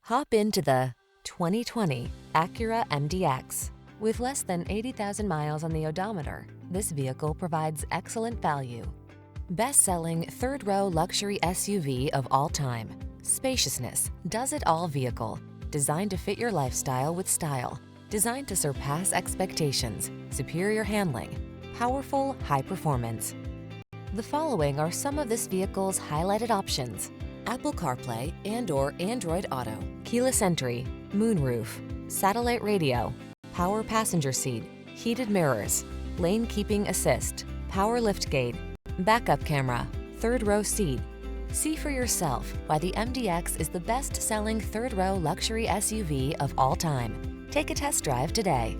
Hop into the 2020 Acura MDX. With less than 80,000 miles on the odometer, this vehicle provides excellent value. Best-selling third-row luxury SUV of all time. Spaciousness, does-it-all vehicle. Designed to fit your lifestyle with style. Designed to surpass expectations. Superior handling. Powerful, high performance. The following are some of this vehicle's highlighted options: Apple CarPlay and/or Android Auto, keyless entry, moonroof, satellite radio, power passenger seat, heated mirrors, lane keeping assist, power liftgate, backup camera, third row seat. See for yourself why the MDX is the best-selling third-row luxury SUV of all time. Take a test drive today.